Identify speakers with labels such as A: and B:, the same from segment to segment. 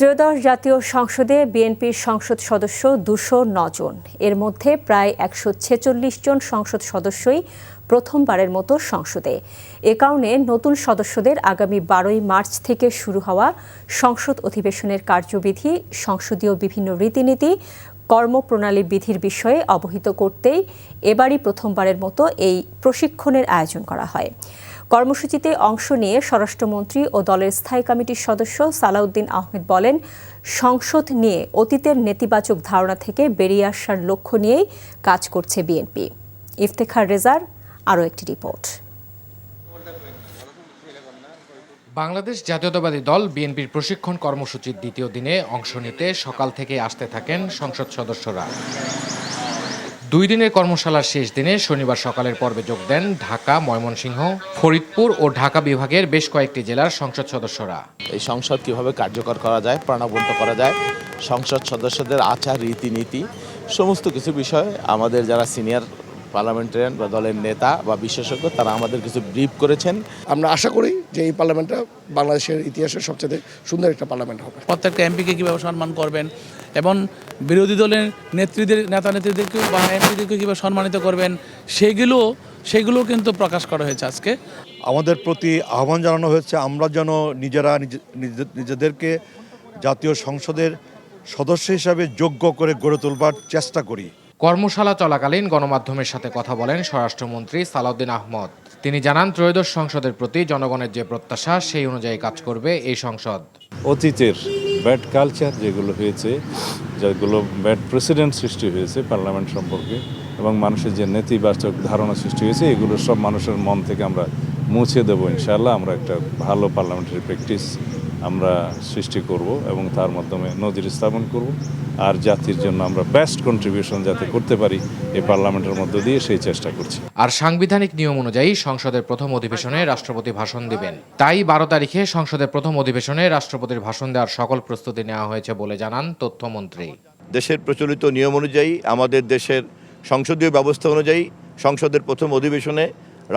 A: ত্রয়োদশ জাতীয় সংসদে বিএনপির সংসদ সদস্য 209 জন, এর মধ্যে প্রায় 146 জন সংসদ সদস্যই প্রথমবারের মতো সংসদে। এ কারণে নতুন সদস্যদের আগামী 12ই মার্চ থেকে শুরু হওয়া সংসদ অধিবেশনের কার্যবিধি, সংসদীয় বিভিন্ন রীতিনীতি, কর্মপ্রণালী বিধির বিষয়ে অবহিত করতেই এবারই প্রথমবারের মতো এই প্রশিক্ষণের আয়োজন করা হয়। কর্মসূচিতে অংশ নিয়ে স্বরাষ্ট্রমন্ত্রী ও দলের স্থায়ী কমিটির সদস্য সালাউদ্দিন আহমেদ বলেন, সংসদ নিয়ে অতীতের নেতিবাচক ধারণা থেকে বেরিয়ে আসার লক্ষ্য নিয়েই কাজ করছে বিএনপি। ইফতেখার রেজার আরও একটি রিপোর্ট।
B: বাংলাদেশ জাতীয়তাবাদী দল বিএনপির প্রশিক্ষণ কর্মসূচির দ্বিতীয় দিনে অংশ নিতে সকাল থেকে আসতে থাকেন সংসদ সদস্যরা। 2 দিনের কর্মশালার শেষ দিনে শনিবার সকালের পর্বে যোগ দেন ঢাকা, ময়মনসিংহ, ফরিদপুর ও ঢাকা বিভাগের বেশ কয়েকটি জেলার সংসদ সদস্যরা।
C: এই সংসদ কিভাবে কার্যকর করা যায়, প্রাণবন্ত করা যায়, সংসদ সদস্যদের আচার রীতিনীতি সমস্ত কিছু বিষয় আমাদের যারা সিনিয়র পার্লামেন্টারিয়ান বা দলের নেতা বা বিশেষজ্ঞ তারা আমাদের কিছু ব্রিফ করেছেন।
D: আমরা আশা করি যে এই পার্লামেন্টটা বাংলাদেশের ইতিহাসের সবচেয়ে সুন্দর একটা পার্লামেন্ট হবে।
E: প্রত্যেকটা এমপিকে কীভাবে সম্মান করবেন এবং বিরোধী দলের নেতা নেত্রীদেরকেও বা এমপিদেরকে কীভাবে সম্মানিত করবেন সেগুলো কিন্তু প্রকাশ করা হয়েছে আজকে।
F: আমাদের প্রতি আহ্বান জানানো হয়েছে আমরা যেন নিজেদেরকে জাতীয় সংসদের সদস্য হিসাবে যোগ্য করে গড়ে তোলবার চেষ্টা করি।
B: কর্মশালা চলাকালীন গণমাধ্যমের সাথে কথা বলেন স্বরাষ্ট্রমন্ত্রী সালাউদ্দিন আহমদ। তিনি জানান, ত্রয়োদশ সংসদের প্রতি জনগণের যে প্রত্যাশা সেই অনুযায়ী কাজ করবে এই সংসদ।
G: অতীতের ব্যাড কালচার যেগুলো হয়েছে, যেগুলো ব্যাড প্রেসিডেন্ট সৃষ্টি হয়েছে পার্লামেন্ট সম্পর্কে এবং মানুষের যে নেতিবাচক ধারণা সৃষ্টি হয়েছে, এগুলো সব মানুষের মন থেকে আমরা মুছে দেবো ইনশাআল্লাহ। আমরা একটা ভালো পার্লামেন্টারি প্র্যাকটিস আমরা সৃষ্টি করব এবং তার মাধ্যমে নজির স্থাপন করব আর জাতির জন্য আমরা বেস্ট কন্ট্রিবিউশন যাতে করতে পারি এই পার্লামেন্টের মধ্য দিয়ে সেই চেষ্টা করছি।
B: আর সাংবিধানিক নিয়ম অনুযায়ী সংসদের প্রথম অধিবেশনে রাষ্ট্রপতি ভাষণ দিবেন। তাই 12 তারিখে সংসদের প্রথম অধিবেশনে রাষ্ট্রপতির ভাষণ দেওয়ার সকল প্রস্তুতি নেওয়া হয়েছে বলে জানান তথ্যমন্ত্রী।
H: দেশের প্রচলিত নিয়ম অনুযায়ী আমাদের দেশের সংসদীয় ব্যবস্থা অনুযায়ী সংসদের প্রথম অধিবেশনে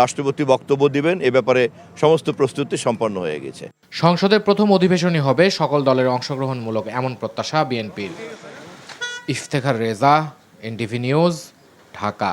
H: রাষ্ট্রপতি বক্তব্য দিবেন। এ ব্যাপারে সমস্ত প্রস্তুতি সম্পন্ন হয়ে গেছে।
B: সংসদের প্রথম অধিবেশনই হবে সকল দলের অংশগ্রহণমূলক, এমন প্রত্যাশা বিএনপির। Iftekhar Reza, NTV news, Dhaka.